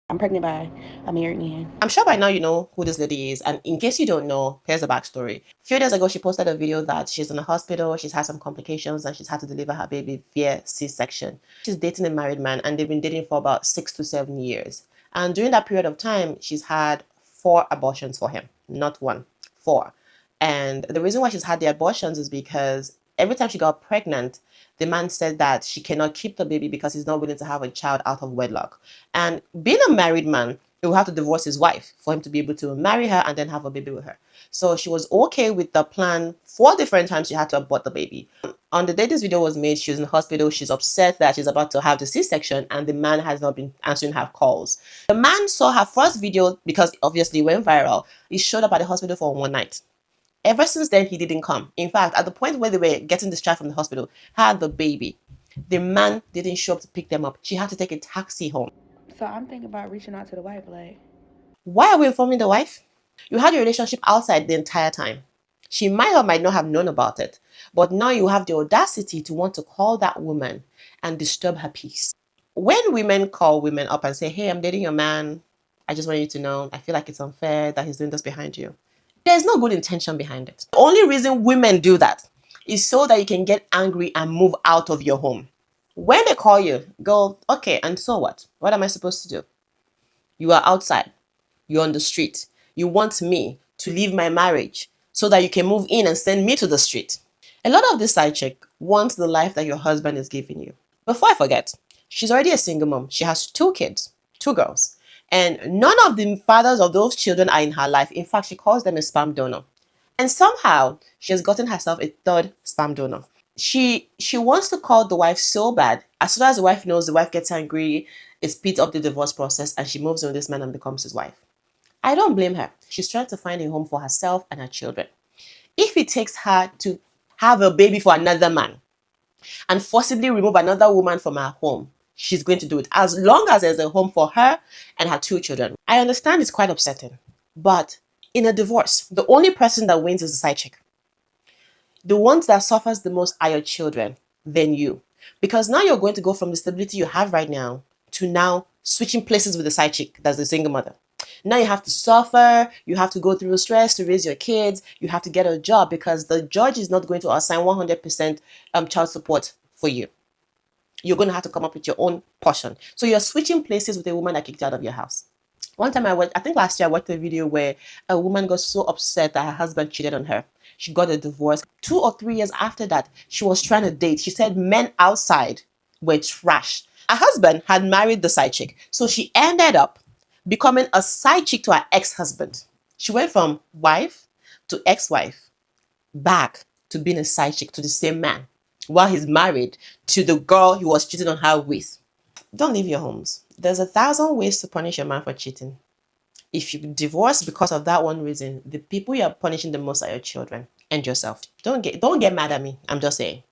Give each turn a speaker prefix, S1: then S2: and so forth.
S1: I'm pregnant by a married man.
S2: I'm sure by now you know who this lady is, and in case you don't know, here's the backstory. A few days ago, she posted a video that she's in a hospital, she's had some complications, and she's had to deliver her baby via C-section. She's dating a married man, and they've been dating for about 6 to 7 years. And during that period of time, she's had 4 abortions for him, not one, 4. And the reason why she's had the abortions is because every time she got pregnant, the man said that she cannot keep the baby because he's not willing to have a child out of wedlock. And being a married man, he will have to divorce his wife for him to be able to marry her and then have a baby with her. So she was okay with the plan. 4 different times she had to abort the baby. On the day this video was made, she was in the hospital. She's upset that she's about to have the C-section and the man has not been answering her calls. The man saw her first video because obviously it went viral. He showed up at the hospital for one night. Ever since then, he didn't come. In fact, at the point where they were getting discharged from the hospital, had the baby, the man didn't show up to pick them up. She had to take a taxi home.
S1: So I'm thinking about reaching out to the wife, like,
S2: Why are we informing the wife? You had your relationship outside the entire time. She might or might not have known about it, but now you have the audacity to want to call that woman and disturb her peace. When women call women up and say, hey, I'm dating your man, I just want you to know, I feel like it's unfair that he's doing this behind you. There's no good intention behind it. The only reason women do that is so that you can get angry and move out of your home. When they call you, go, okay, and so what? What am I supposed to do? You are outside. You're on the street. You want me to leave my marriage so that you can move in and send me to the street. A lot of this side chick wants the life that your husband is giving you. Before I forget, she's already a single mom. She has 2 kids, 2 girls. And none of the fathers of those children are in her life. In fact, she calls them a sperm donor. And somehow, she has gotten herself a 3rd sperm donor. She wants to call the wife so bad. As soon as the wife knows, the wife gets angry, it speeds up the divorce process, and she moves in with this man and becomes his wife. I don't blame her. She's trying to find a home for herself and her children. If it takes her to have a baby for another man and forcibly remove another woman from her home, she's going to do it as long as there's a home for her and her 2 children. I understand it's quite upsetting, but in a divorce, the only person that wins is the side chick. The ones that suffers the most are your children, then you. Because now you're going to go from the stability you have right now to now switching places with the side chick, that's the single mother. Now you have to suffer, you have to go through stress to raise your kids, you have to get a job because the judge is not going to assign 100% child support for you. You're going to have to come up with your own portion. So you're switching places with a woman that kicked you out of your house. One time I think last year I watched a video where a woman got so upset that her husband cheated on her. She got a divorce. 2 or 3 years after that, she was trying to date. She said men outside were trash. Her husband had married the side chick. So she ended up becoming a side chick to her ex-husband. She went from wife to ex-wife, back to being a side chick to the same man, while he's married to the girl he was cheating on her with. Don't leave your homes. There's 1,000 ways to punish your man for cheating. If you divorce because of that one reason, the people you are punishing the most are your children and yourself. Don't get mad at me. I'm just saying.